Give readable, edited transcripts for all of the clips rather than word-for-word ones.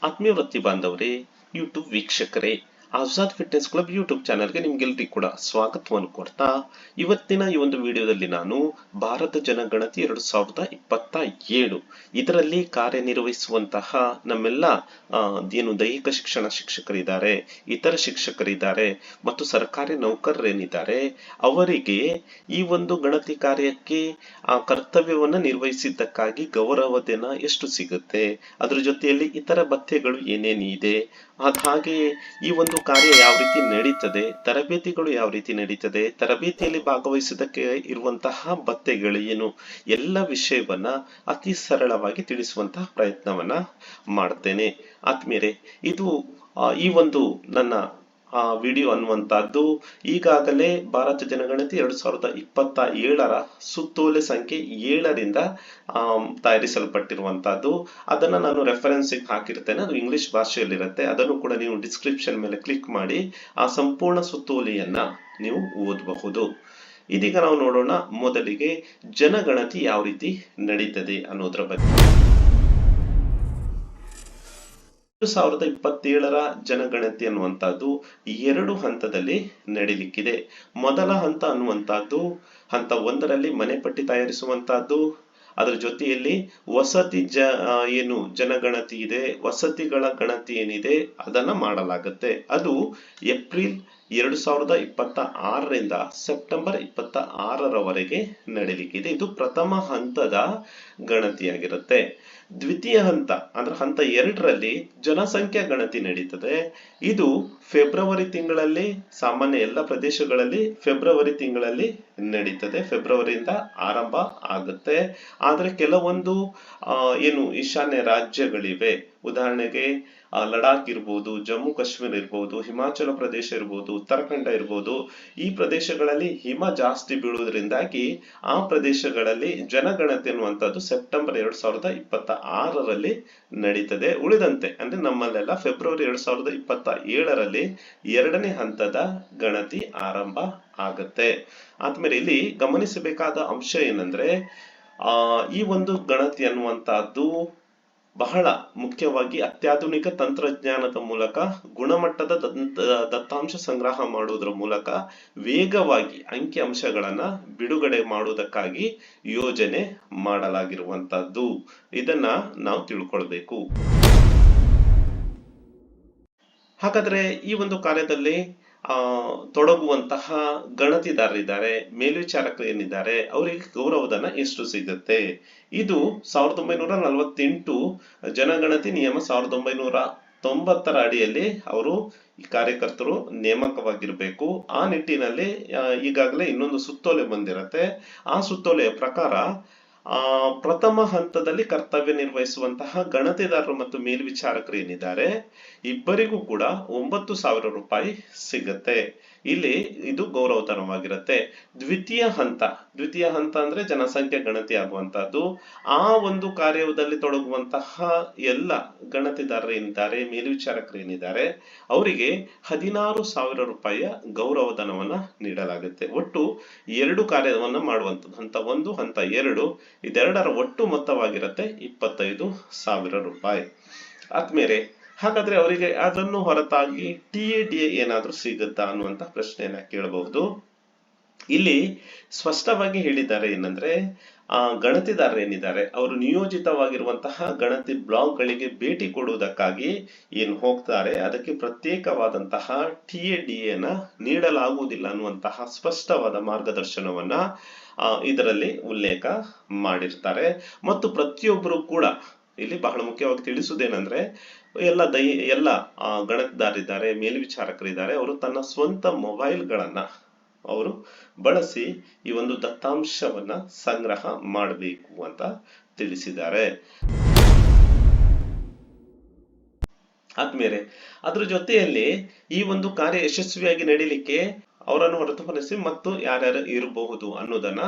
ಆತ್ಮೀಯ ವೃತ್ತಿ ಬಾಂಧವರೇ, ಯೂಟ್ಯೂಬ್ ವೀಕ್ಷಕರೇ, ಆಜಾದ್ ಫಿಟ್ನೆಸ್ ಕ್ಲಬ್ ಯೂಟ್ಯೂಬ್ ಚಾನಲ್ಗೆ ನಿಮ್ಗೆಲ್ರಿಗೂ ಕೂಡ ಸ್ವಾಗತವನ್ನು ಕೊಡ್ತಾ, ಇವತ್ತಿನ ಈ ಒಂದು ವಿಡಿಯೋದಲ್ಲಿ ನಾನು ಭಾರತ ಜನಗಣತಿ 2027 ಇದರಲ್ಲಿ ಕಾರ್ಯನಿರ್ವಹಿಸುವಂತಹ ನಮ್ಮೆಲ್ಲ ಏನು ದೈಹಿಕ ಶಿಕ್ಷಣ ಶಿಕ್ಷಕರಿದ್ದಾರೆ, ಇತರ ಶಿಕ್ಷಕರಿದ್ದಾರೆ ಮತ್ತು ಸರ್ಕಾರಿ ನೌಕರರೇನಿದ್ದಾರೆ ಅವರಿಗೆ ಈ ಒಂದು ಗಣತಿ ಕಾರ್ಯಕ್ಕೆ ಆ ಕರ್ತವ್ಯವನ್ನ ನಿರ್ವಹಿಸಿದ್ದಕ್ಕಾಗಿ ಗೌರವಧನ ಎಷ್ಟು ಸಿಗುತ್ತೆ, ಅದ್ರ ಜೊತೆಯಲ್ಲಿ ಇತರ ಭತ್ಯೆಗಳು ಏನೇನಿದೆ, ಹಾಗೆಯೇ ಈ ಒಂದು ಕಾರ್ಯ ಯಾವ ರೀತಿ ನಡೀತದೆ, ತರಬೇತಿಗಳು ಯಾವ ರೀತಿ ನಡೀತದೆ, ತರಬೇತಿಯಲ್ಲಿ ಭಾಗವಹಿಸೋದಕ್ಕೆ ಇರುವಂತಹ ಭತ್ಯೆಗಳು ಏನು, ಎಲ್ಲ ವಿಷಯವನ್ನ ಅತಿ ಸರಳವಾಗಿ ತಿಳಿಸುವಂತಹ ಪ್ರಯತ್ನವನ್ನ ಮಾಡ್ತೇನೆ. ಆತ್ಮೀಯರೇ, ಇದು ಈ ಒಂದು ನನ್ನ ವಿಡಿಯೋ ಅನ್ನುವಂತಹದ್ದು ಈಗಾಗಲೇ ಭಾರತ ಜನಗಣತಿ 2027 ಸುತ್ತೋಲೆ ಸಂಖ್ಯೆ 7ರಿಂದ ತಯಾರಿಸಲ್ಪಟ್ಟಿರುವಂತಹದ್ದು. ಅದನ್ನ ನಾನು ರೆಫರೆನ್ಸ್ ಹಾಕಿರ್ತೇನೆ, ಅದು ಇಂಗ್ಲಿಷ್ ಭಾಷೆಯಲ್ಲಿರುತ್ತೆ. ಅದನ್ನು ಕೂಡ ನೀವು ಡಿಸ್ಕ್ರಿಪ್ಷನ್ ಮೇಲೆ ಕ್ಲಿಕ್ ಮಾಡಿ ಆ ಸಂಪೂರ್ಣ ಸುತ್ತೋಲೆಯನ್ನ ನೀವು ಓದಬಹುದು. ಇದೀಗ ನಾವು ನೋಡೋಣ ಮೊದಲಿಗೆ ಜನಗಣತಿ ಯಾವ ರೀತಿ ನಡೀತದೆ ಅನ್ನೋದ್ರ ಬಗ್ಗೆ. 2027 ಜನಗಣತಿ ಅನ್ನುವಂತಹದ್ದು 2 ಹಂತದಲ್ಲಿ ನಡೀಲಿಕ್ಕಿದೆ. ಮೊದಲ ಹಂತ ಅನ್ನುವಂತಹದ್ದು ಹಂತ 1ರಲ್ಲಿ ಮನೆ ಪಟ್ಟಿ ತಯಾರಿಸುವಂತಹದ್ದು. ಅದರ ಜೊತೆಯಲ್ಲಿ ವಸತಿ ಏನು ಜನಗಣತಿ ಇದೆ, ವಸತಿಗಳ ಗಣತಿ ಏನಿದೆ ಅದನ್ನ ಮಾಡಲಾಗುತ್ತೆ. ಅದು ಏಪ್ರಿಲ್ 2026ರಿಂದ ಸೆಪ್ಟೆಂಬರ್ 26ರವರೆಗೆ ನಡೀಲಿಕ್ಕಿದೆ. ಇದು ಪ್ರಥಮ ಹಂತದ ಗಣತಿಯಾಗಿರುತ್ತೆ. ದ್ವಿತೀಯ ಹಂತ ಅಂದ್ರೆ ಹಂತ 2ರಲ್ಲಿ ಜನಸಂಖ್ಯಾ ಗಣತಿ ನಡೀತದೆ. ಇದು ಫೆಬ್ರವರಿ ತಿಂಗಳಲ್ಲಿ, ಸಾಮಾನ್ಯ ಎಲ್ಲ ಪ್ರದೇಶಗಳಲ್ಲಿ ಫೆಬ್ರವರಿ ತಿಂಗಳಲ್ಲಿ ನಡೀತದೆ. ಫೆಬ್ರವರಿಯಿಂದ ಆರಂಭ ಆಗುತ್ತೆ. ಆದ್ರೆ ಕೆಲವೊಂದು ಏನು ಈಶಾನ್ಯ ರಾಜ್ಯಗಳಿವೆ, ಉದಾಹರಣೆಗೆ ಲಡಾಖ್ ಇರ್ಬೋದು, ಜಮ್ಮು ಕಾಶ್ಮೀರ ಇರ್ಬೋದು, ಹಿಮಾಚಲ ಪ್ರದೇಶ ಇರ್ಬೋದು, ಉತ್ತರಾಖಂಡ ಇರ್ಬೋದು, ಈ ಪ್ರದೇಶಗಳಲ್ಲಿ ಹಿಮ ಜಾಸ್ತಿ ಬೀಳುವುದರಿಂದಾಗಿ ಆ ಪ್ರದೇಶಗಳಲ್ಲಿ ಜನಗಣತಿ ಅನ್ನುವಂಥದ್ದು ಸೆಪ್ಟೆಂಬರ್ 2026ರಲ್ಲಿ ನಡೀತದೆ. ಉಳಿದಂತೆ ಅಂದ್ರೆ ನಮ್ಮಲ್ಲೆಲ್ಲ ಫೆಬ್ರವರಿ 2027ರಲ್ಲಿ 2ನೇ ಹಂತದ ಗಣತಿ ಆರಂಭ ಆಗುತ್ತೆ. ಆದ್ಮೇಲೆ ಇಲ್ಲಿ ಗಮನಿಸಬೇಕಾದ ಅಂಶ ಏನಂದ್ರೆ ಈ ಒಂದು ಗಣತಿ ಅನ್ನುವಂತಹದ್ದು ಬಹಳ ಮುಖ್ಯವಾಗಿ ಅತ್ಯಾಧುನಿಕ ತಂತ್ರಜ್ಞಾನದ ಮೂಲಕ ಗುಣಮಟ್ಟದ ದತ್ತಾಂಶ ಸಂಗ್ರಹ ಮಾಡುವುದರ ಮೂಲಕ ವೇಗವಾಗಿ ಅಂಕಿ ಅಂಶಗಳನ್ನ ಬಿಡುಗಡೆ ಮಾಡುವುದಕ್ಕಾಗಿ ಯೋಜನೆ ಮಾಡಲಾಗಿರುವಂತಹದ್ದು. ಇದನ್ನ ನಾವು ತಿಳ್ಕೊಳ್ಬೇಕು. ಹಾಗಾದ್ರೆ ಈ ಒಂದು ಕಾರ್ಯದಲ್ಲಿ ತೊಡಗುವಂತಹ ಗಣತಿದಾರರಿದ್ದಾರೆ, ಮೇಲ್ವಿಚಾರಕರು ಏನಿದ್ದಾರೆ, ಅವರಿಗೆ ಗೌರವಧನ ಎಷ್ಟು ಸಿಗುತ್ತೆ? ಇದು 1948 ಜನಗಣತಿ ನಿಯಮ 1990ರ ಅಡಿಯಲ್ಲಿ ಅವರು ಈ ಕಾರ್ಯಕರ್ತರು ನೇಮಕವಾಗಿರ್ಬೇಕು. ಆ ನಿಟ್ಟಿನಲ್ಲಿ ಈಗಾಗಲೇ ಇನ್ನೊಂದು ಸುತ್ತೋಲೆ ಬಂದಿರತ್ತೆ. ಆ ಸುತ್ತೋಲೆಯ ಪ್ರಕಾರ ಪ್ರಥಮ ಹಂತದಲ್ಲಿ ಕರ್ತವ್ಯ ನಿರ್ವಹಿಸುವಂತಹ ಗಣತಿದಾರರು ಮತ್ತು ಮೇಲ್ವಿಚಾರಕರು ಏನಿದ್ದಾರೆ ಇಬ್ಬರಿಗೂ ಕೂಡ 9,000 ರೂಪಾಯಿ ಸಿಗುತ್ತೆ. ಇಲ್ಲಿ ಇದು ಗೌರವಧನವಾಗಿರುತ್ತೆ. ದ್ವಿತೀಯ ಹಂತ ಅಂದ್ರೆ ಜನಸಂಖ್ಯೆ ಗಣತಿ ಆಗುವಂತಹದ್ದು. ಆ ಒಂದು ಕಾರ್ಯದಲ್ಲಿ ತೊಡಗುವಂತಹ ಎಲ್ಲ ಗಣತಿದಾರರು ಏನಿದ್ದಾರೆ, ಮೇಲ್ವಿಚಾರಕರು ಏನಿದ್ದಾರೆ ಅವರಿಗೆ 16,000 ರೂಪಾಯಿಯ ಗೌರವಧನವನ್ನ ನೀಡಲಾಗುತ್ತೆ. ಒಟ್ಟು 2 ಕಾರ್ಯವನ್ನ ಮಾಡುವಂಥದ್ದು, ಹಂತ 1 ಹಂತ 2, ಇದೆರಡರ ಒಟ್ಟು ಮೊತ್ತವಾಗಿರುತ್ತೆ 25,000 ರೂಪಾಯಿ. ಆದ್ಮೇಲೆ ಹಾಗಾದ್ರೆ ಅವರಿಗೆ ಅದನ್ನು ಹೊರತಾಗಿ TADA ಏನಾದ್ರೂ ಸಿಗುತ್ತಾ ಅನ್ನುವಂತ ಪ್ರಶ್ನೆಯನ್ನ ಕೇಳಬಹುದು. ಇಲ್ಲಿ ಸ್ಪಷ್ಟವಾಗಿ ಹೇಳಿದ್ದಾರೆ ಏನಂದ್ರೆ ಗಣತಿದಾರರು ಏನಿದ್ದಾರೆ ಅವರು ನಿಯೋಜಿತವಾಗಿರುವಂತಹ ಗಣತಿ ಬ್ಲಾಕ್ಗಳಿಗೆ ಭೇಟಿ ಕೊಡುವುದಕ್ಕಾಗಿ ಏನು ಹೋಗ್ತಾರೆ ಅದಕ್ಕೆ ಪ್ರತ್ಯೇಕವಾದಂತಹ TADA ನೀಡಲಾಗುವುದಿಲ್ಲ ಅನ್ನುವಂತಹ ಸ್ಪಷ್ಟವಾದ ಮಾರ್ಗದರ್ಶನವನ್ನ ಇದರಲ್ಲಿ ಉಲ್ಲೇಖ ಮಾಡಿರ್ತಾರೆ. ಮತ್ತು ಪ್ರತಿಯೊಬ್ಬರು ಕೂಡ ಇಲ್ಲಿ ಬಹಳ ಮುಖ್ಯವಾಗಿ ತಿಳಿಸುವುದೇನೆಂದ್ರೆ ಎಲ್ಲ ಗಣತಿದಾರರಿದ್ದಾರೆ, ಮೇಲ್ವಿಚಾರಕರಿದ್ದಾರೆ, ಅವರು ತನ್ನ ಸ್ವಂತ ಮೊಬೈಲ್ಗಳನ್ನ ಅವರು ಬಳಸಿ ಈ ಒಂದು ದತ್ತಾಂಶವನ್ನ ಸಂಗ್ರಹ ಮಾಡಬೇಕು ಅಂತ ತಿಳಿಸಿದ್ದಾರೆ. ಆದ್ಮೇಲೆ ಅದ್ರ ಜೊತೆಯಲ್ಲಿ ಈ ಒಂದು ಕಾರ್ಯ ಯಶಸ್ವಿಯಾಗಿ ನಡೀಲಿಕ್ಕೆ ಅವರನ್ನು ಹೊರತುಪಡಿಸಿ ಮತ್ತು ಯಾರ್ಯಾರು ಇರಬಹುದು ಅನ್ನೋದನ್ನ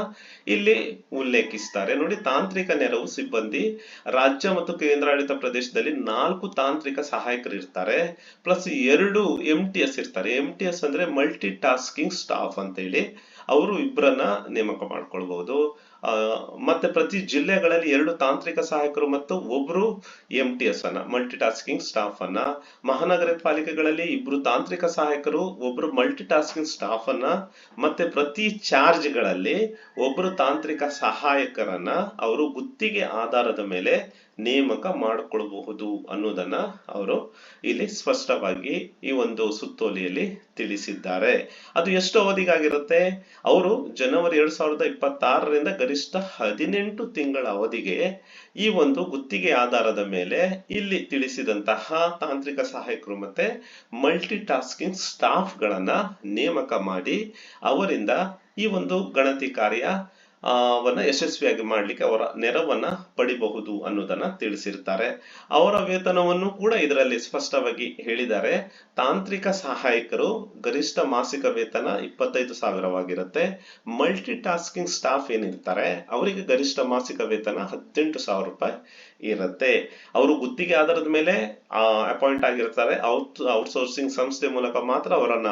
ಇಲ್ಲಿ ಉಲ್ಲೇಖಿಸ್ತಾರೆ. ನೋಡಿ, ತಾಂತ್ರಿಕ ನೆರವು ಸಿಬ್ಬಂದಿ, ರಾಜ್ಯ ಮತ್ತು ಕೇಂದ್ರಾಡಳಿತ ಪ್ರದೇಶದಲ್ಲಿ 4 ತಾಂತ್ರಿಕ ಸಹಾಯಕರು ಇರ್ತಾರೆ, ಪ್ಲಸ್ 2 MTS ಇರ್ತಾರೆ. MTS ಅಂದ್ರೆ ಮಲ್ಟಿ ಟಾಸ್ಕಿಂಗ್ ಸ್ಟಾಫ್ ಅಂತ ಹೇಳಿ ಅವರು ಇಬ್ಬರನ್ನ ನೇಮಕ ಮಾಡ್ಕೊಳ್ಬಹುದು. ಮತ್ತೆ ಪ್ರತಿ ಜಿಲ್ಲೆಗಳಲ್ಲಿ 2 ತಾಂತ್ರಿಕ ಸಹಾಯಕರು ಮತ್ತು ಒಬ್ರು MTS ಅನ್ನ ಮಲ್ಟಿ ಟಾಸ್ಕಿಂಗ್ ಸ್ಟಾಫ್ ಅನ್ನ, ಮಹಾನಗರ ಪಾಲಿಕೆಗಳಲ್ಲಿ 2 ತಾಂತ್ರಿಕ ಸಹಾಯಕರು, ಒಬ್ರು ಮಲ್ಟಿ ಟಾಸ್ಕಿಂಗ್ ಸ್ಟಾಫ್ ಅನ್ನ, ಮತ್ತೆ ಪ್ರತಿ ಚಾರ್ಜ್ಗಳಲ್ಲಿ ಒಬ್ರು ತಾಂತ್ರಿಕ ಸಹಾಯಕರನ್ನ ಅವರು ಗುತ್ತಿಗೆ ಆಧಾರದ ಮೇಲೆ ನೇಮಕ ಮಾಡಿಕೊಳ್ಳಬಹುದು ಅನ್ನೋದನ್ನ ಅವರು ಇಲ್ಲಿ ಸ್ಪಷ್ಟವಾಗಿ ಈ ಒಂದು ಸುತ್ತೋಲೆಯಲ್ಲಿ ತಿಳಿಸಿದ್ದಾರೆ. ಅದು ಎಷ್ಟು ಅವಧಿಗಾಗಿರುತ್ತೆ? ಅವರು ಜನವರಿ 2026ರಿಂದ ಗರಿಷ್ಠ 18 ತಿಂಗಳ ಅವಧಿಗೆ ಈ ಒಂದು ಗುತ್ತಿಗೆ ಆಧಾರದ ಮೇಲೆ ಇಲ್ಲಿ ತಿಳಿಸಿದಂತಹ ತಾಂತ್ರಿಕ ಸಹಾಯಕರು ಮತ್ತೆ ಮಲ್ಟಿ ಟಾಸ್ಕಿಂಗ್ ಸ್ಟಾಫ್ ಗಳನ್ನ ನೇಮಕ ಮಾಡಿ ಅವರಿಂದ ಈ ಒಂದು ಗಣತಿ ಕಾರ್ಯ ವನ್ನ ಯಶಸ್ವಿಯಾಗಿ ಮಾಡ್ಲಿಕ್ಕೆ ಅವರ ನೆರವನ್ನ ಪಡಿಬಹುದು ಅನ್ನೋದನ್ನ ತಿಳಿಸಿರ್ತಾರೆ. ಅವರ ವೇತನವನ್ನು ಕೂಡ ಇದರಲ್ಲಿ ಸ್ಪಷ್ಟವಾಗಿ ಹೇಳಿದ್ದಾರೆ. ತಾಂತ್ರಿಕ ಸಹಾಯಕರು ಗರಿಷ್ಠ ಮಾಸಿಕ ವೇತನ 25,000ವಾಗಿರುತ್ತೆ. ಮಲ್ಟಿ ಟಾಸ್ಕಿಂಗ್ ಸ್ಟಾಫ್ ಏನಿರ್ತಾರೆ ಅವರಿಗೆ ಗರಿಷ್ಠ ಮಾಸಿಕ ವೇತನ 18,000 ರೂಪಾಯಿ ಇರುತ್ತೆ. ಅವರು ಗುತ್ತಿಗೆ ಆಧಾರದ ಮೇಲೆ ಅಪಾಯಿಂಟ್ ಆಗಿರ್ತಾರೆ. ಔಟ್ಸೋರ್ಸಿಂಗ್ ಸಂಸ್ಥೆ ಮೂಲಕ ಮಾತ್ರ ಅವರನ್ನ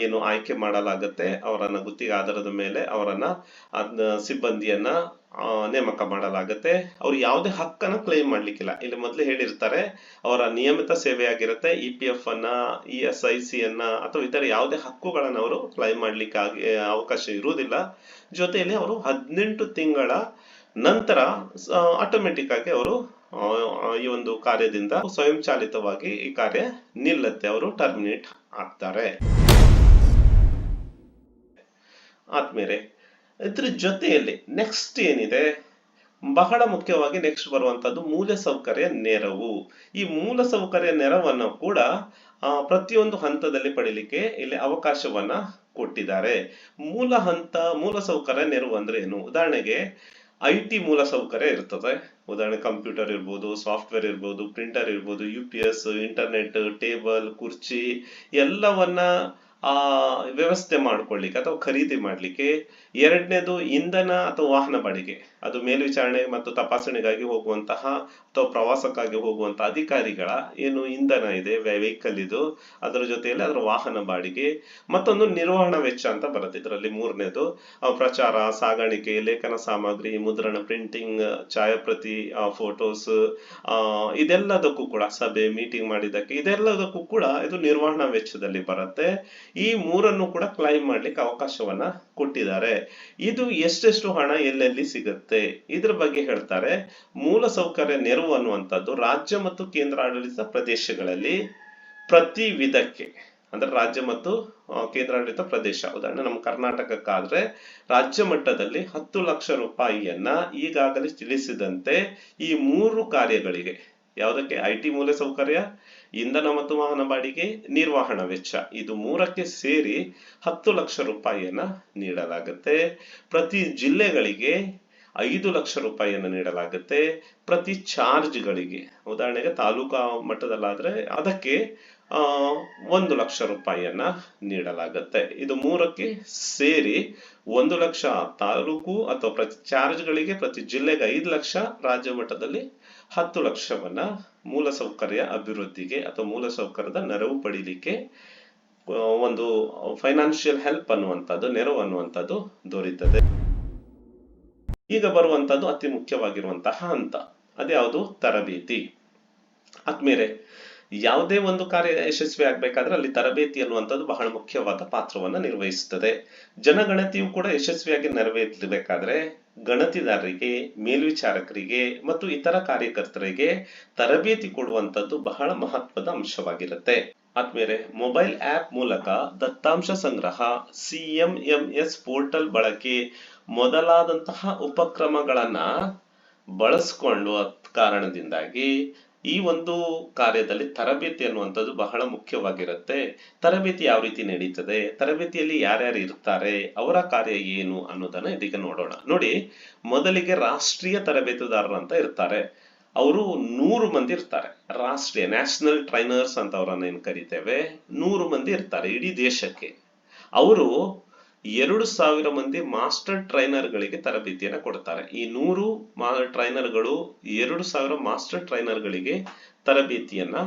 ಏನು ಆಯ್ಕೆ ಮಾಡಲಾಗುತ್ತೆ. ಅವರನ್ನ ಗುತ್ತಿಗೆ ಆಧಾರದ ಮೇಲೆ ಅವರನ್ನ ಸಿಬ್ಬಂದಿಯನ್ನ ನೇಮಕ ಮಾಡಲಾಗುತ್ತೆ. ಅವ್ರು ಯಾವುದೇ ಹಕ್ಕನ್ನ ಕ್ಲೈಮ್ ಮಾಡ್ಲಿಕ್ಕಿಲ್ಲ. ಇಲ್ಲಿ ಮೊದಲೇ ಹೇಳಿರ್ತಾರೆ ಅವರ ನಿಯಮಿತ ಸೇವೆ ಆಗಿರುತ್ತೆ. EPF ಅನ್ನ, ESIC ಅನ್ನ ಅಥವಾ ಇತರ ಯಾವುದೇ ಹಕ್ಕುಗಳನ್ನ ಅವರು ಕ್ಲೈಮ್ ಮಾಡ್ಲಿಕ್ಕೆ ಅವಕಾಶ ಇರುವುದಿಲ್ಲ. ಜೊತೆಯಲ್ಲಿ ಅವರು 18 ತಿಂಗಳ ನಂತರ ಆಟೋಮೆಟಿಕ್ ಆಗಿ ಅವರು ಈ ಒಂದು ಕಾರ್ಯದಿಂದ ಸ್ವಯಂಚಾಲಿತವಾಗಿ ಈ ಕಾರ್ಯ ನಿಲ್ಲತ್ತೆ, ಅವರು ಟರ್ಮಿನೇಟ್ ಆಗ್ತಾರೆ. ಆದ್ಮೇಲೆ ಇದ್ರ ಜೊತೆಯಲ್ಲಿ ನೆಕ್ಸ್ಟ್ ಏನಿದೆ, ಬಹಳ ಮುಖ್ಯವಾಗಿ ನೆಕ್ಸ್ಟ್ ಬರುವಂತದ್ದು ಮೂಲಸೌಕರ್ಯ ನೆರವು. ಈ ಮೂಲಸೌಕರ್ಯ ನೆರವನ್ನು ಕೂಡ ಪ್ರತಿಯೊಂದು ಹಂತದಲ್ಲಿ ಪಡಿಲಿಕ್ಕೆ ಇಲ್ಲಿ ಅವಕಾಶವನ್ನ ಕೊಟ್ಟಿದ್ದಾರೆ. ಮೂಲಸೌಕರ್ಯ ನೆರವು ಅಂದ್ರೆ ಏನು? ಉದಾಹರಣೆಗೆ IT ಮೂಲಸೌಕರ್ಯ ಇರ್ತದೆ. ಉದಾಹರಣೆ ಕಂಪ್ಯೂಟರ್ ಇರ್ಬೋದು, ಸಾಫ್ಟ್ವೇರ್ ಇರ್ಬೋದು, ಪ್ರಿಂಟರ್ ಇರ್ಬೋದು, UPS, ಇಂಟರ್ನೆಟ್, ಟೇಬಲ್, ಕುರ್ಚಿ ಎಲ್ಲವನ್ನ ವ್ಯವಸ್ಥೆ ಮಾಡ್ಕೊಳ್ಳಿಕ್ಕೆ ಅಥವಾ ಖರೀದಿ ಮಾಡ್ಲಿಕ್ಕೆ. ಎರಡನೇದು ಇಂಧನ ಅಥವಾ ವಾಹನ ಬಾಡಿಗೆ, ಅದು ಮೇಲ್ವಿಚಾರಣೆ ಮತ್ತು ತಪಾಸಣೆಗಾಗಿ ಹೋಗುವಂತಹ ಅಥವಾ ಪ್ರವಾಸಕ್ಕಾಗಿ ಹೋಗುವಂತಹ ಅಧಿಕಾರಿಗಳ ಏನು ಇಂಧನ ಇದೆ, ವೆಹಿಕಲ್ ಇದು, ಅದರ ಜೊತೆಯಲ್ಲಿ ಅದರ ವಾಹನ ಬಾಡಿಗೆ. ಮತ್ತೊಂದು ನಿರ್ವಹಣಾ ವೆಚ್ಚ ಅಂತ ಬರುತ್ತೆ ಇದರಲ್ಲಿ. ಮೂರನೇದು ಪ್ರಚಾರ, ಸಾಗಾಣಿಕೆ, ಲೇಖನ ಸಾಮಗ್ರಿ, ಮುದ್ರಣ, ಪ್ರಿಂಟಿಂಗ್, ಛಾಯಾಪ್ರತಿ, ಫೋಟೋಸ್, ಇದೆಲ್ಲದಕ್ಕೂ ಕೂಡ, ಸಭೆ ಮೀಟಿಂಗ್ ಮಾಡಿದ್ದಕ್ಕೆ ಇದೆಲ್ಲದಕ್ಕೂ ಕೂಡ ಇದು ನಿರ್ವಹಣಾ ವೆಚ್ಚದಲ್ಲಿ ಬರುತ್ತೆ. ಈ ಮೂರನ್ನು ಕೂಡ ಕ್ಲೈಮ್ ಮಾಡ್ಲಿಕ್ಕೆ ಅವಕಾಶವನ್ನ ಕೊಟ್ಟಿದ್ದಾರೆ. ಇದು ಎಷ್ಟೆಷ್ಟು ಹಣ ಎಲ್ಲೆಲ್ಲಿ ಸಿಗುತ್ತೆ ಇದ್ರ ಬಗ್ಗೆ ಹೇಳ್ತಾರೆ. ಮೂಲಸೌಕರ್ಯ ನೆರವು ಅನ್ನುವಂಥದ್ದು ರಾಜ್ಯ ಮತ್ತು ಕೇಂದ್ರಾಡಳಿತ ಪ್ರದೇಶಗಳಲ್ಲಿ ಪ್ರತಿ ವಿಧಕ್ಕೆ, ಅಂದ್ರೆ ರಾಜ್ಯ ಮತ್ತು ಕೇಂದ್ರಾಡಳಿತ ಪ್ರದೇಶ, ಉದಾಹರಣೆ ನಮ್ಮ ಕರ್ನಾಟಕಕ್ಕಾದ್ರೆ ರಾಜ್ಯ ಮಟ್ಟದಲ್ಲಿ 10 ಲಕ್ಷ ರೂಪಾಯಿಯನ್ನ ಈಗಾಗಲೇ ತಿಳಿಸಿದಂತೆ ಈ 3 ಕಾರ್ಯಗಳಿಗೆ, ಯಾವುದಕ್ಕೆ? IT ಮೂಲಸೌಕರ್ಯ, ಇಂಧನ ಮತ್ತು ವಾಹನ ಬಾಡಿಗೆ, ನಿರ್ವಹಣಾ ವೆಚ್ಚ, ಇದು 3ಕ್ಕೆ ಸೇರಿ 10 ಲಕ್ಷ ರೂಪಾಯಿಯನ್ನ ನೀಡಲಾಗುತ್ತೆ. ಪ್ರತಿ ಜಿಲ್ಲೆಗಳಿಗೆ 5 ಲಕ್ಷ ರೂಪಾಯಿಯನ್ನು ನೀಡಲಾಗುತ್ತೆ. ಪ್ರತಿ ಚಾರ್ಜ್ಗಳಿಗೆ, ಉದಾಹರಣೆಗೆ ತಾಲೂಕಾ ಮಟ್ಟದಲ್ಲಾದ್ರೆ ಅದಕ್ಕೆ 1 ಲಕ್ಷ ರೂಪಾಯಿಯನ್ನ ನೀಡಲಾಗುತ್ತೆ. ಇದು 3ಕ್ಕೆ ಸೇರಿ 1 ಲಕ್ಷ ತಾಲೂಕು ಅಥವಾ ಪ್ರತಿ ಚಾರ್ಜ್ಗಳಿಗೆ, ಪ್ರತಿ ಜಿಲ್ಲೆಗೆ 5 ಲಕ್ಷ, ರಾಜ್ಯ ಮಟ್ಟದಲ್ಲಿ 10 ಲಕ್ಷವನ್ನ ಮೂಲಸೌಕರ್ಯ ಅಭಿವೃದ್ಧಿಗೆ ಅಥವಾ ಮೂಲಸೌಕರ್ಯದ ನೆರವು ಪಡಿಲಿಕ್ಕೆ ಒಂದು ಫೈನಾನ್ಷಿಯಲ್ ಹೆಲ್ಪ್ ಅನ್ನುವಂಥದ್ದು, ನೆರವು ಅನ್ನುವಂಥದ್ದು ದೊರೀತದೆ. ಈಗ ಬರುವಂತದ್ದು ಅತಿ ಮುಖ್ಯವಾಗಿರುವಂತಹ ಹಂತ, ಅದ್ಯಾವುದು? ತರಬೇತಿ. ಆದ್ಮೇಲೆ ಯಾವುದೇ ಒಂದು ಕಾರ್ಯ ಯಶಸ್ವಿ ಆಗ್ಬೇಕಾದ್ರೆ ಅಲ್ಲಿ ತರಬೇತಿ ಅನ್ನುವಂಥದ್ದು ಬಹಳ ಮುಖ್ಯವಾದ ಪಾತ್ರವನ್ನ ನಿರ್ವಹಿಸುತ್ತದೆ. ಜನಗಣತಿಯು ಕೂಡ ಯಶಸ್ವಿಯಾಗಿ ನೆರವೇರಬೇಕಾದ್ರೆ ಗಣತಿದಾರರಿಗೆ, ಮೇಲ್ವಿಚಾರಕರಿಗೆ ಮತ್ತು ಇತರ ಕಾರ್ಯಕರ್ತರಿಗೆ ತರಬೇತಿ ಕೊಡುವಂತದ್ದು ಬಹಳ ಮಹತ್ವದ ಅಂಶವಾಗಿರುತ್ತೆ. ಆದ್ಮೇಲೆ ಮೊಬೈಲ್ ಆಪ್ ಮೂಲಕ ದತ್ತಾಂಶ ಸಂಗ್ರಹ, CMMS ಪೋರ್ಟಲ್ ಬಳಕೆ ಮೊದಲಾದಂತಹ ಉಪಕ್ರಮಗಳನ್ನ ಬಳಸಿಕೊಂಡು ಕಾರಣದಿಂದಾಗಿ ಈ ಒಂದು ಕಾರ್ಯದಲ್ಲಿ ತರಬೇತಿ ಅನ್ನುವಂಥದ್ದು ಬಹಳ ಮುಖ್ಯವಾಗಿರುತ್ತೆ. ತರಬೇತಿ ಯಾವ ರೀತಿ ನಡೀತದೆ, ತರಬೇತಿಯಲ್ಲಿ ಯಾರ್ಯಾರು ಇರ್ತಾರೆ, ಅವರ ಕಾರ್ಯ ಏನು ಅನ್ನೋದನ್ನ ಇದೀಗ ನೋಡೋಣ. ನೋಡಿ, ಮೊದಲಿಗೆ ರಾಷ್ಟ್ರೀಯ ತರಬೇತುದಾರರು ಅಂತ ಇರ್ತಾರೆ. ಅವರು 100 ಮಂದಿ ಇರ್ತಾರೆ. ರಾಷ್ಟ್ರೀಯ ನ್ಯಾಷನಲ್ ಟ್ರೈನರ್ಸ್ ಅಂತ ಅವರನ್ನ ಏನ್ ಕರಿತೇವೆ, 100 ಮಂದಿ ಇರ್ತಾರೆ ಇಡೀ ದೇಶಕ್ಕೆ. ಅವರು 2,000 ಮಂದಿ ಮಾಸ್ಟರ್ ಟ್ರೈನರ್ ಗಳಿಗೆ ತರಬೇತಿಯನ್ನ ಕೊಡ್ತಾರೆ. ಈ 100 ಟ್ರೈನರ್ಗಳು 2,000 ಮಾಸ್ಟರ್ ಟ್ರೈನರ್ ಗಳಿಗೆ ತರಬೇತಿಯನ್ನ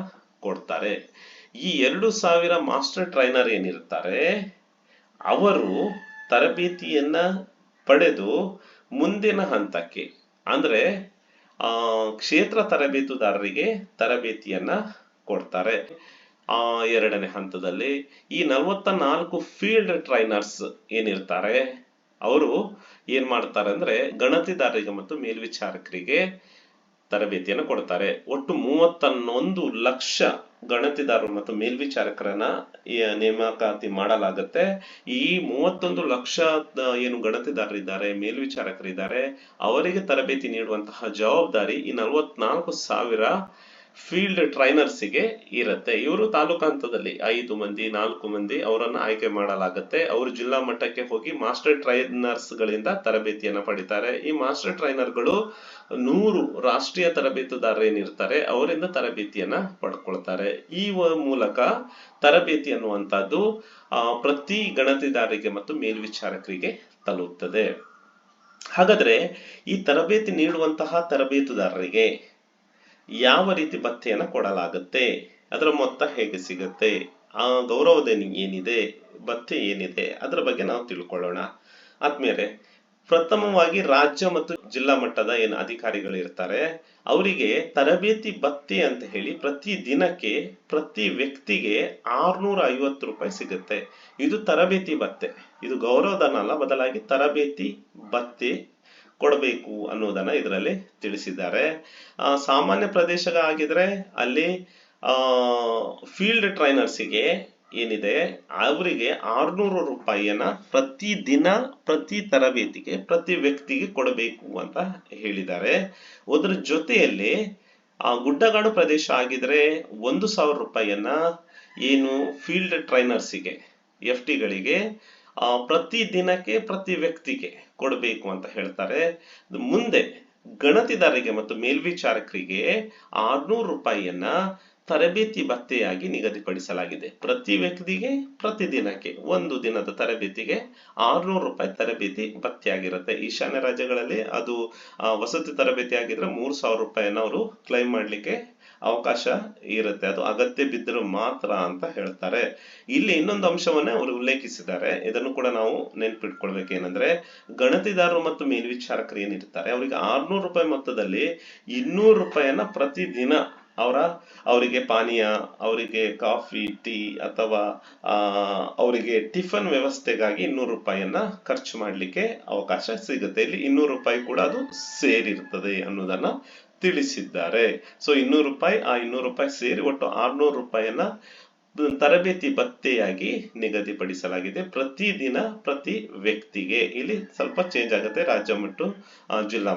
ಕೊಡ್ತಾರೆ. ಈ 2,000 ಮಾಸ್ಟರ್ ಟ್ರೈನರ್ ಏನಿರ್ತಾರೆ ಅವರು ತರಬೇತಿಯನ್ನ ಪಡೆದು ಮುಂದಿನ ಹಂತಕ್ಕೆ ಅಂದ್ರೆ ಕ್ಷೇತ್ರ ತರಬೇತುದಾರರಿಗೆ ತರಬೇತಿಯನ್ನ ಕೊಡ್ತಾರೆ. ಎರಡನೇ ಹಂತದಲ್ಲಿ ಈ 44 ಫೀಲ್ಡ್ ಟ್ರೈನರ್ಸ್ ಏನಿರ್ತಾರೆ ಅವರು ಏನ್ ಮಾಡ್ತಾರೆ ಅಂದ್ರೆ ಗಣತಿದಾರರಿಗೆ ಮತ್ತು ಮೇಲ್ವಿಚಾರಕರಿಗೆ ತರಬೇತಿಯನ್ನು ಕೊಡ್ತಾರೆ. ಒಟ್ಟು 31 ಲಕ್ಷ ಗಣತಿದಾರರು ಮತ್ತು ಮೇಲ್ವಿಚಾರಕರನ್ನ ನೇಮಕಾತಿ ಮಾಡಲಾಗುತ್ತೆ. ಈ 31 ಲಕ್ಷ ಏನು ಗಣತಿದಾರರಿದ್ದಾರೆ, ಮೇಲ್ವಿಚಾರಕರಿದ್ದಾರೆ, ಅವರಿಗೆ ತರಬೇತಿ ನೀಡುವಂತಹ ಜವಾಬ್ದಾರಿ ಈ 44,000 ಫೀಲ್ಡ್ ಟ್ರೈನರ್ಸ್ಗೆ ಇರುತ್ತೆ. ಇವರು ತಾಲೂಕು ಹಂತದಲ್ಲಿ 5 ಮಂದಿ 4 ಮಂದಿ ಅವರನ್ನ ಆಯ್ಕೆ ಮಾಡಲಾಗುತ್ತೆ. ಅವರು ಜಿಲ್ಲಾ ಮಟ್ಟಕ್ಕೆ ಹೋಗಿ ಮಾಸ್ಟರ್ ಟ್ರೈನರ್ಸ್ ಗಳಿಂದ ತರಬೇತಿಯನ್ನ ಪಡಿತಾರೆ. ಈ ಮಾಸ್ಟರ್ ಟ್ರೈನರ್ಗಳು 100 ರಾಷ್ಟ್ರೀಯ ತರಬೇತುದಾರರು ಏನಿರ್ತಾರೆ ಅವರಿಂದ ತರಬೇತಿಯನ್ನ ಪಡ್ಕೊಳ್ತಾರೆ. ಈ ಮೂಲಕ ತರಬೇತಿ ಅನ್ನುವಂಥದ್ದು ಪ್ರತಿ ಗಣತಿದಾರರಿಗೆ ಮತ್ತು ಮೇಲ್ವಿಚಾರಕರಿಗೆ ತಲುಪ್ತದೆ. ಹಾಗಾದ್ರೆ ಈ ತರಬೇತಿ ನೀಡುವಂತಹ ತರಬೇತುದಾರರಿಗೆ ಯಾವ ರೀತಿ ಭತ್ಯೆಯನ್ನ ಕೊಡಲಾಗುತ್ತೆ, ಅದರ ಮೊತ್ತ ಹೇಗೆ ಸಿಗುತ್ತೆ, ಆ ಗೌರವಧನ ಏನಿದೆ, ಭತ್ಯೆ ಏನಿದೆ, ಅದರ ಬಗ್ಗೆ ನಾವು ತಿಳ್ಕೊಳ್ಳೋಣ. ಆದ್ಮೇಲೆ ಪ್ರಥಮವಾಗಿ ರಾಜ್ಯ ಮತ್ತು ಜಿಲ್ಲಾ ಮಟ್ಟದ ಏನು ಅಧಿಕಾರಿಗಳು ಇರ್ತಾರೆ ಅವರಿಗೆ ತರಬೇತಿ ಭತ್ಯೆ ಅಂತ ಹೇಳಿ ಪ್ರತಿ ದಿನಕ್ಕೆ ಪ್ರತಿ ವ್ಯಕ್ತಿಗೆ 650 ರೂಪಾಯಿ ಸಿಗುತ್ತೆ. ಇದು ತರಬೇತಿ ಭತ್ಯೆ, ಇದು ಗೌರವಧನ ಅಲ್ಲ, ಬದಲಾಗಿ ತರಬೇತಿ ಭತ್ಯೆ ಕೊಡಬೇಕು ಅನ್ನೋದನ್ನ ಇದರಲ್ಲಿ ತಿಳಿಸಿದ್ದಾರೆ. ಸಾಮಾನ್ಯ ಪ್ರದೇಶ ಆಗಿದ್ರೆ ಅಲ್ಲಿ ಫೀಲ್ಡ್ ಟ್ರೈನರ್ಸಿಗೆ ಏನಿದೆ ಅವರಿಗೆ 600 ರೂಪಾಯಿಯನ್ನ ಪ್ರತಿ ದಿನ ಪ್ರತಿ ತರಬೇತಿಗೆ ಪ್ರತಿ ವ್ಯಕ್ತಿಗೆ ಕೊಡಬೇಕು ಅಂತ ಹೇಳಿದ್ದಾರೆ. ಅದರ ಜೊತೆಯಲ್ಲಿ ಗುಡ್ಡಗಾಡು ಪ್ರದೇಶ ಆಗಿದ್ರೆ 1,000 ರೂಪಾಯಿಯನ್ನ ಏನು ಫೀಲ್ಡ್ ಟ್ರೈನರ್ಸಿಗೆ FT ಗಳಿಗೆ ಪ್ರತಿ ದಿನಕ್ಕೆ ಪ್ರತಿ ವ್ಯಕ್ತಿಗೆ ಕೊಡಬೇಕು ಅಂತ ಹೇಳ್ತಾರೆ. ಮುಂದೆ ಗಣತಿದಾರರಿಗೆ ಮತ್ತು ಮೇಲ್ವಿಚಾರಕರಿಗೆ 600 ರೂಪಾಯಿಯನ್ನ ತರಬೇತಿ ಭತ್ಯೆಯಾಗಿ ನಿಗದಿಪಡಿಸಲಾಗಿದೆ. ಪ್ರತಿ ವ್ಯಕ್ತಿಗೆ ಪ್ರತಿ ದಿನಕ್ಕೆ ಒಂದು ದಿನದ ತರಬೇತಿಗೆ 600 ರೂಪಾಯಿ ತರಬೇತಿ ಭತ್ಯೆ ಆಗಿರುತ್ತೆ. ಈಶಾನ್ಯ ರಾಜ್ಯಗಳಲ್ಲಿ ಅದು ವಸತಿ ತರಬೇತಿ ಆಗಿದ್ರೆ 3,000 ರೂಪಾಯಿಯನ್ನ ಅವರು ಕ್ಲೈಮ್ ಮಾಡ್ಲಿಕ್ಕೆ ಅವಕಾಶ ಇರುತ್ತೆ, ಅದು ಅಗತ್ಯ ಬಿದ್ದರೂ ಮಾತ್ರ ಅಂತ ಹೇಳ್ತಾರೆ. ಇಲ್ಲಿ ಇನ್ನೊಂದು ಅಂಶವನ್ನ ಅವರು ಉಲ್ಲೇಖಿಸಿದ್ದಾರೆ, ಇದನ್ನು ಕೂಡ ನಾವು ನೆನ್ಪಿಟ್ಕೊಳ್ಬೇಕೇನಂದ್ರೆ ಗಣತಿದಾರರು ಮತ್ತು ಮೇಲ್ವಿಚಾರಕರು ಏನಿರ್ತಾರೆ ಅವರಿಗೆ 600 ರೂಪಾಯಿ ಮೊತ್ತದಲ್ಲಿ 200 ರೂಪಾಯಿಯನ್ನ ಪ್ರತಿದಿನ ಅವರಿಗೆ ಪಾನೀಯ, ಅವರಿಗೆ ಕಾಫಿ ಟೀ ಅಥವಾ ಅವರಿಗೆ ಟಿಫನ್ ವ್ಯವಸ್ಥೆಗಾಗಿ 200 ರೂಪಾಯಿಯನ್ನ ಖರ್ಚು ಮಾಡ್ಲಿಕ್ಕೆ ಅವಕಾಶ ಸಿಗುತ್ತೆ. ಇಲ್ಲಿ 200 ರೂಪಾಯಿ ಕೂಡ ಅದು ಸೇರಿರ್ತದೆ ಅನ್ನೋದನ್ನ ತಿಳಿಸಿದ್ದಾರೆ. ಸೊ 200 ರೂಪಾಯಿ, ಆ 200 ರೂಪಾಯಿ ಸೇರಿ ಒಟ್ಟು 600 ರೂಪಾಯಿಯನ್ನ ತರಬೇತಿ ಭತ್ಯೆಯಾಗಿ ನಿಗದಿಪಡಿಸಲಾಗಿದೆ ಪ್ರತಿದಿನ ಪ್ರತಿ ವ್ಯಕ್ತಿಗೆ. ಇಲ್ಲಿ ಸ್ವಲ್ಪ ಚೇಂಜ್ ಆಗುತ್ತೆ ರಾಜ್ಯ ಮತ್ತು ಜಿಲ್ಲಾ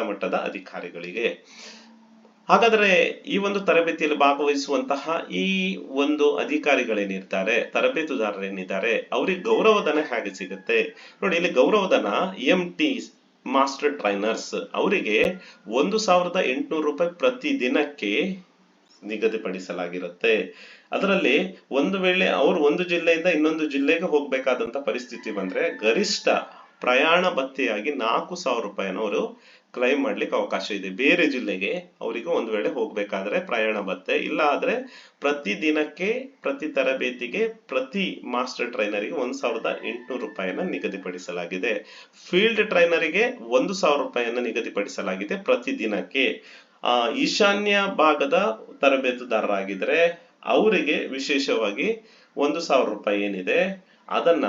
ಮಟ್ಟದ ಅಧಿಕಾರಿಗಳಿಗೆ. ಹಾಗಾದ್ರೆ ಈ ಒಂದು ತರಬೇತಿಯಲ್ಲಿ ಭಾಗವಹಿಸುವಂತಹ ಈ ಒಂದು ಅಧಿಕಾರಿಗಳೇನಿರ್ತಾರೆ, ತರಬೇತುದಾರರೇನಿದ್ದಾರೆ, ಅವರಿಗೆ ಗೌರವಧನ ಹೇಗೆ ಸಿಗುತ್ತೆ ನೋಡಿ. ಇಲ್ಲಿ ಗೌರವಧನ MT ಮಾಸ್ಟರ್ ಟ್ರೈನರ್ಸ್ ಅವರಿಗೆ 1,800 ರೂಪಾಯಿ ಪ್ರತಿ ದಿನಕ್ಕೆ ನಿಗದಿಪಡಿಸಲಾಗಿರುತ್ತೆ. ಅದರಲ್ಲಿ ಒಂದು ವೇಳೆ ಅವರು ಒಂದು ಜಿಲ್ಲೆಯಿಂದ ಇನ್ನೊಂದು ಜಿಲ್ಲೆಗೆ ಹೋಗ್ಬೇಕಾದಂತ ಪರಿಸ್ಥಿತಿ ಬಂದ್ರೆ ಗರಿಷ್ಠ ಪ್ರಯಾಣ ಭತ್ಯೆಯಾಗಿ 4,000 ರೂಪಾಯಿನ ಅವರು ಕ್ಲೈಮ್ ಮಾಡ್ಲಿಕ್ಕೆ ಅವಕಾಶ ಇದೆ. ಬೇರೆ ಜಿಲ್ಲೆಗೆ ಅವರಿಗೆ ಒಂದು ವೇಳೆ ಹೋಗ್ಬೇಕಾದ್ರೆ ಪ್ರಯಾಣ ಭತ್ಯೆ, ಇಲ್ಲ ಆದ್ರೆ ಪ್ರತಿ ದಿನಕ್ಕೆ ಪ್ರತಿ ತರಬೇತಿಗೆ ಪ್ರತಿ ಮಾಸ್ಟರ್ ಟ್ರೈನರಿಗೆ 1,800 ರೂಪಾಯಿಯನ್ನ ನಿಗದಿಪಡಿಸಲಾಗಿದೆ. ಫೀಲ್ಡ್ ಟ್ರೈನರಿಗೆ 1,000 ರೂಪಾಯಿಯನ್ನ ನಿಗದಿಪಡಿಸಲಾಗಿದೆ ಪ್ರತಿ ದಿನಕ್ಕೆ. ಈಶಾನ್ಯ ಭಾಗದ ತರಬೇತುದಾರರಾಗಿದ್ರೆ ಅವರಿಗೆ ವಿಶೇಷವಾಗಿ 1,000 ರೂಪಾಯಿ ಏನಿದೆ ಅದನ್ನ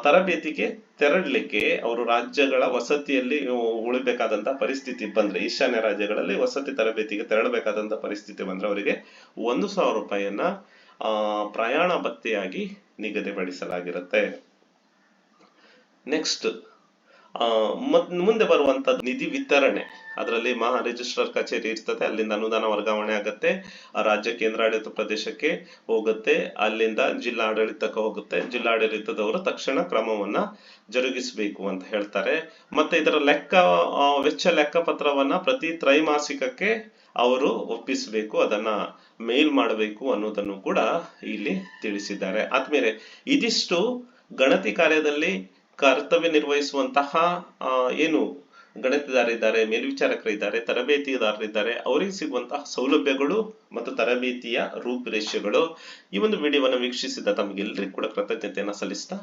ತರಬೇತಿಗೆ ತೆರಳಲಿಕ್ಕೆ ಅವರು ರಾಜ್ಯಗಳ ವಸತಿಯಲ್ಲಿ ಉಳಿಬೇಕಾದಂತ ಪರಿಸ್ಥಿತಿ ಬಂದ್ರೆ, ಈಶಾನ್ಯ ರಾಜ್ಯಗಳಲ್ಲಿ ವಸತಿ ತರಬೇತಿಗೆ ತೆರಳಬೇಕಾದಂತ ಪರಿಸ್ಥಿತಿ ಬಂದ್ರೆ ಅವರಿಗೆ 1,000 ರೂಪಾಯಿಯನ್ನ ಪ್ರಯಾಣ ಭತ್ಯೆಯಾಗಿ ನಿಗದಿಪಡಿಸಲಾಗಿರುತ್ತೆ. ನೆಕ್ಸ್ಟ್ ಮುಂದೆ ಬರುವಂತ ನಿಧಿ ವಿತರಣೆ, ಅದರಲ್ಲಿ ಮಹಾ ರಿಜಿಸ್ಟ್ರಾರ್ ಕಚೇರಿ ಇರ್ತದೆ, ಅಲ್ಲಿಂದ ಅನುದಾನ ವರ್ಗಾವಣೆ ಆಗತ್ತೆ, ರಾಜ್ಯ ಕೇಂದ್ರಾಡಳಿತ ಪ್ರದೇಶಕ್ಕೆ ಹೋಗುತ್ತೆ, ಅಲ್ಲಿಂದ ಜಿಲ್ಲಾಡಳಿತಕ್ಕೆ ಹೋಗುತ್ತೆ. ಜಿಲ್ಲಾಡಳಿತದವರು ತಕ್ಷಣ ಕ್ರಮವನ್ನ ಜರುಗಿಸಬೇಕು ಅಂತ ಹೇಳ್ತಾರೆ. ಮತ್ತೆ ಇದರ ವೆಚ್ಚ ಲೆಕ್ಕಪತ್ರವನ್ನ ಪ್ರತಿ ತ್ರೈಮಾಸಿಕಕ್ಕೆ ಅವರು ಒಪ್ಪಿಸಬೇಕು, ಅದನ್ನ ಮೇಲ್ ಮಾಡಬೇಕು ಅನ್ನೋದನ್ನು ಕೂಡ ಇಲ್ಲಿ ತಿಳಿಸಿದ್ದಾರೆ. ಆದ್ಮೇಲೆ ಇದಿಷ್ಟು ಗಣತಿ ಕಾರ್ಯದಲ್ಲಿ ಕರ್ತವ್ಯ ನಿರ್ವಹಿಸುವಂತಹ ಏನು ಗಣತಿದಾರರಿದ್ದಾರೆ, ಮೇಲ್ವಿಚಾರಕರಿದ್ದಾರೆ, ತರಬೇತಿದಾರರಿದ್ದಾರೆ, ಅವರಿಗೆ ಸಿಗುವಂತಹ ಸೌಲಭ್ಯಗಳು ಮತ್ತು ತರಬೇತಿಯ ರೂಪುರೇಷೆಗಳು. ಈ ಒಂದು ವಿಡಿಯೋವನ್ನು ವೀಕ್ಷಿಸಿದ ತಮಗೆಲ್ಲರಿಗೂ ಕೂಡ ಕೃತಜ್ಞತೆಯನ್ನು ಸಲ್ಲಿಸ್ತಾ